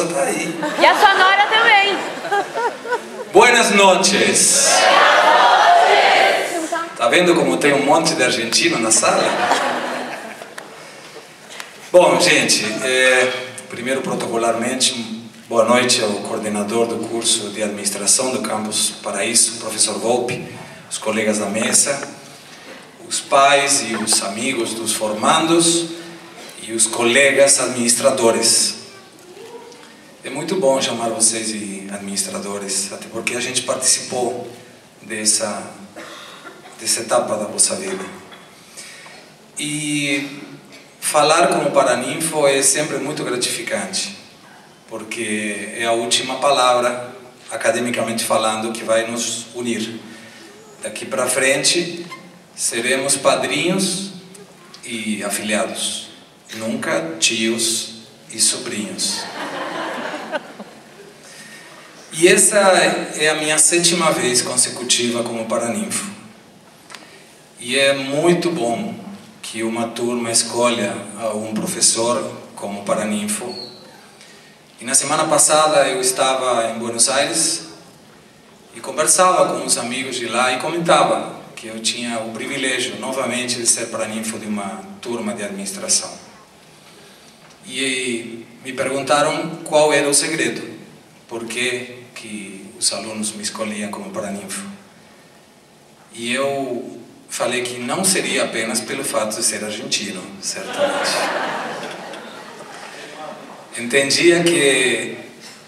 esposa tá aí. E a sua nora também. Buenas noches. Tá vendo como tem um monte de argentino na sala? Bom, gente, primeiro protocolarmente, boa noite ao coordenador do curso de administração do Campus Paraíso, professor Volpi, os colegas da mesa, os pais e os amigos dos formandos e os colegas administradores. É muito bom chamar vocês de administradores, até porque a gente participou dessa etapa da vossa vida. E falar como paraninfo é sempre muito gratificante, porque é a última palavra, academicamente falando, que vai nos unir. Daqui para frente, seremos padrinhos e afilhados, nunca tios e sobrinhos. E essa é a minha 7ª vez consecutiva como paraninfo. E é muito bom que uma turma escolha um professor como paraninfo. E na semana passada eu estava em Buenos Aires e conversava com uns amigos de lá e comentava que eu tinha o privilégio novamente de ser paraninfo de uma turma de administração. E me perguntaram qual era o segredo, por que os alunos me escolhiam como paraninfo. E eu falei que não seria apenas pelo fato de ser argentino, certamente. Entendia que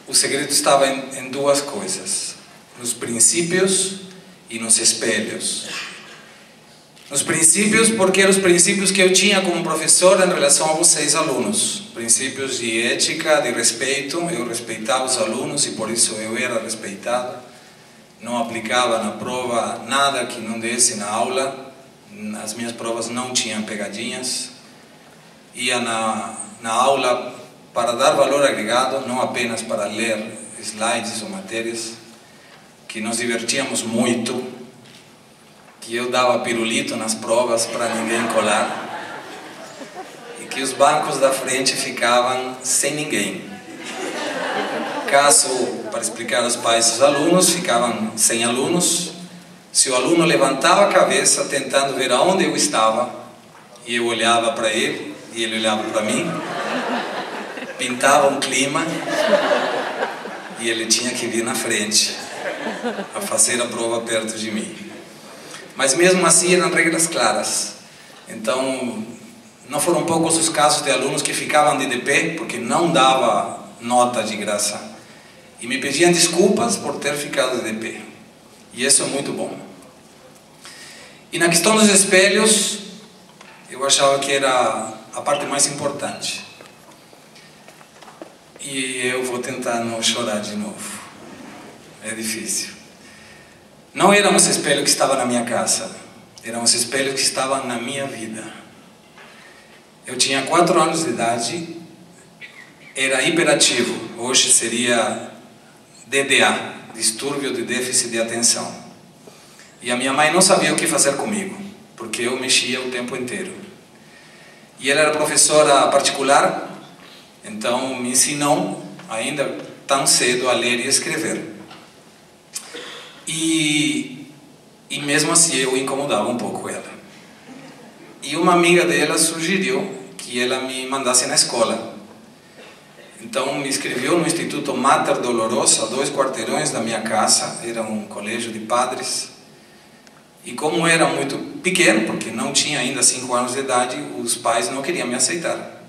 o segredo estava em duas coisas: nos princípios e nos espelhos. Nos princípios, porque eram os princípios que eu tinha como professor em relação a vocês, alunos. Princípios de ética, de respeito. Eu respeitava os alunos e por isso eu era respeitado. Não aplicava na prova nada que não desse na aula. As minhas provas não tinham pegadinhas. Ia na aula para dar valor agregado, não apenas para ler slides ou matérias, que nos divertíamos muito, que eu dava pirulito nas provas para ninguém colar, e que os bancos da frente ficavam sem ninguém. Caso, para explicar aos pais dos alunos, ficavam sem alunos. Se o aluno levantava a cabeça tentando ver aonde eu estava, e eu olhava para ele, e ele olhava para mim, pintava um clima, e ele tinha que vir na frente a fazer a prova perto de mim. Mas mesmo assim eram regras claras. Então, não foram poucos os casos de alunos que ficavam de pé, porque não dava nota de graça, e me pediam desculpas por ter ficado de pé. E isso é muito bom. E na questão dos espelhos, eu achava que era a parte mais importante. E eu vou tentar não chorar de novo. É difícil. Não eram os espelhos que estavam na minha casa. Eram os espelhos que estavam na minha vida. Eu tinha 4 anos de idade. Era hiperativo. Hoje seria DDA, distúrbio de déficit de atenção. E a minha mãe não sabia o que fazer comigo, porque eu mexia o tempo inteiro. E ela era professora particular, então me ensinou ainda tão cedo a ler e escrever. E mesmo assim eu incomodava um pouco ela. E uma amiga dela sugeriu que ela me mandasse na escola. Então me inscreveu no Instituto Mater Dolorosa, a 2 quarteirões da minha casa. Era um colégio de padres. E como era muito pequeno, porque não tinha ainda 5 anos de idade, os pais não queriam me aceitar.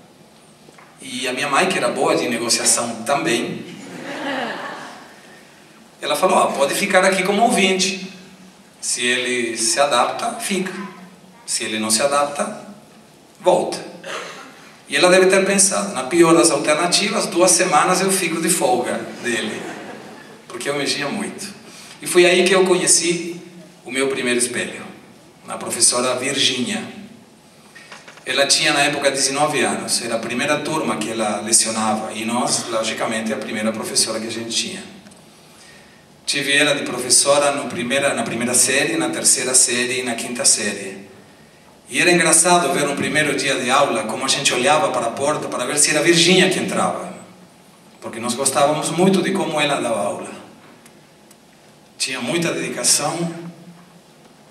E a minha mãe, que era boa de negociação também, ela falou: pode ficar aqui como ouvinte. Se ele se adapta, fica. Se ele não se adapta, volta. E ela deve ter pensado, na pior das alternativas, 2 semanas eu fico de folga dele, porque eu mexia muito. E foi aí que eu conheci o meu primeiro espelho, na professora Virgínia. Ela tinha na época 19 anos, era a primeira turma que ela lecionava, e nós, logicamente, a primeira professora que a gente tinha. Tive ela de professora na primeira série, na 3ª série e na 5ª série. E era engraçado ver no primeiro dia de aula como a gente olhava para a porta para ver se era a Virgínia que entrava. porque nós gostávamos muito de como ela dava aula. Tinha muita dedicação,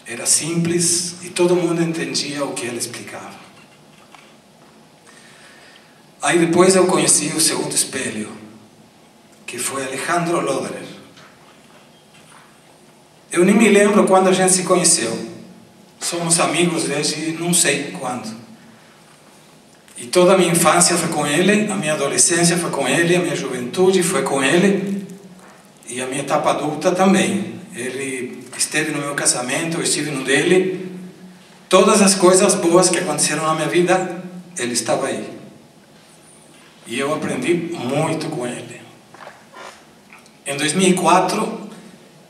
era simples e todo mundo entendia o que ela explicava. Aí depois eu conheci o segundo espelho, que foi Alejandro Loderer. Eu nem me lembro quando a gente se conheceu. Somos amigos desde não sei quando. E toda a minha infância foi com ele, a minha adolescência foi com ele, a minha juventude foi com ele, e a minha etapa adulta também. Ele esteve no meu casamento, eu estive no dele. Todas as coisas boas que aconteceram na minha vida, ele estava aí. E eu aprendi muito com ele. Em 2004,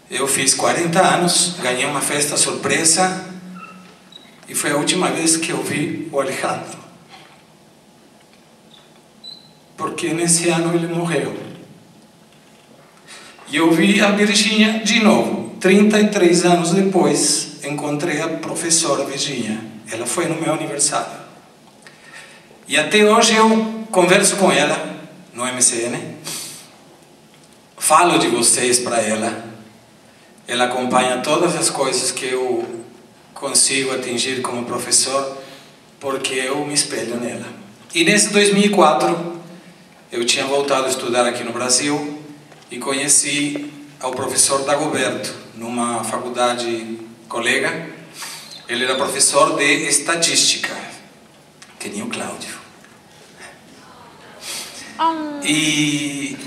eu fiz 40 anos, ganhei uma festa surpresa, e foi a última vez que eu vi o Alejandro. Porque nesse ano ele morreu. E eu vi a Virginia de novo. 33 anos depois, encontrei a professora Virginia. Ela foi no meu aniversário. E até hoje eu converso com ela no MCN. Falo de vocês para ela. Ela acompanha todas as coisas que eu consigo atingir como professor, porque eu me espelho nela. E nesse 2004, eu tinha voltado a estudar aqui no Brasil e conheci ao professor Dagoberto, numa faculdade colega. Ele era professor de estatística, que nem o Cláudio. E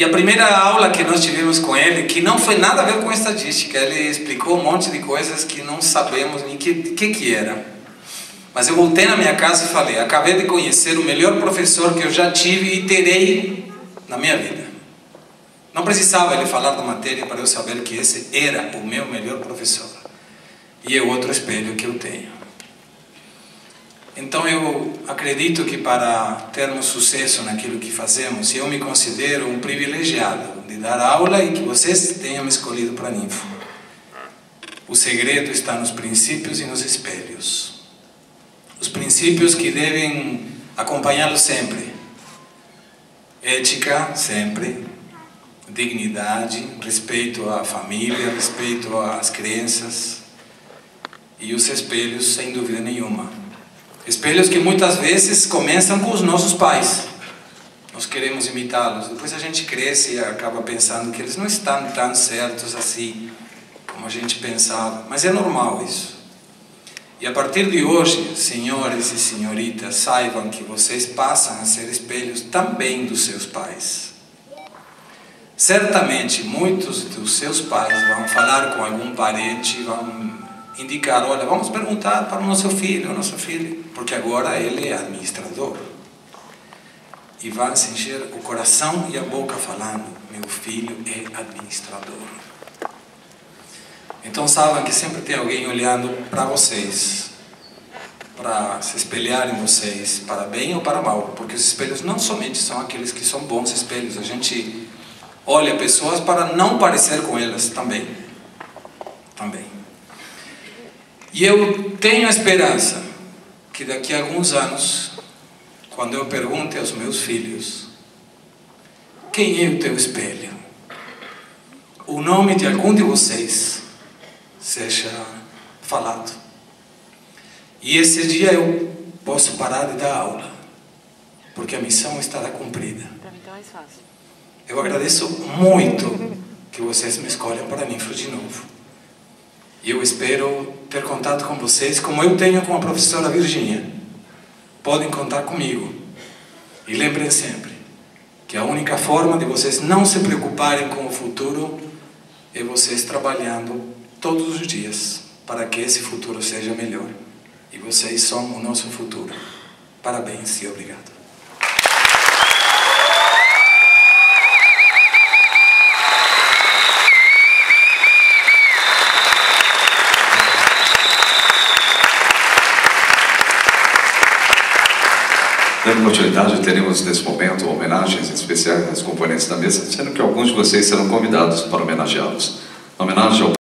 a primeira aula que nós tivemos com ele, que não foi nada a ver com estatística, ele explicou um monte de coisas que não sabemos nem que era. Mas eu voltei na minha casa e falei, acabei de conhecer o melhor professor que eu já tive e terei na minha vida. Não precisava ele falar da matéria para eu saber que esse era o meu melhor professor. E é outro espelho que eu tenho. Então eu acredito que para termos sucesso naquilo que fazemos, eu me considero um privilegiado de dar aula e que vocês tenham me escolhido para Ninfo. O segredo está nos princípios e nos espelhos. Os princípios que devem acompanhá-los sempre. Ética, sempre. Dignidade, respeito à família, respeito às crenças. E os espelhos, sem dúvida nenhuma. Espelhos que muitas vezes começam com os nossos pais. Nós queremos imitá-los. Depois a gente cresce e acaba pensando que eles não estão tão certos assim como a gente pensava. Mas é normal isso. E a partir de hoje, senhores e senhoritas, saibam que vocês passam a ser espelhos também dos seus pais. Certamente muitos dos seus pais vão falar com algum parente, vão indicar, olha, vamos perguntar para o nosso filho ou nossa filha, porque agora ele é administrador. E vai se encher o coração e a boca falando, meu filho é administrador. Então saibam que sempre tem alguém olhando para vocês, para se espelhar em vocês, para bem ou para mal, porque os espelhos não somente são aqueles que são bons espelhos, a gente olha pessoas para não parecer com elas também. E eu tenho a esperança que daqui a alguns anos, quando eu pergunte aos meus filhos, quem é o teu espelho? O nome de algum de vocês seja falado. E esse dia eu posso parar de dar aula, porque a missão estará cumprida. Para mim tá mais fácil. Eu agradeço muito que vocês me escolham para Ninfo de novo. E eu espero ter contato com vocês como eu tenho com a professora Virginia. Podem contar comigo. E lembrem sempre que a única forma de vocês não se preocuparem com o futuro é vocês trabalhando todos os dias para que esse futuro seja melhor. E vocês são o nosso futuro. Parabéns e obrigado. Dando continuidade, teremos nesse momento homenagens especiais aos componentes da mesa, sendo que alguns de vocês serão convidados para homenageá-los. Homenagem ao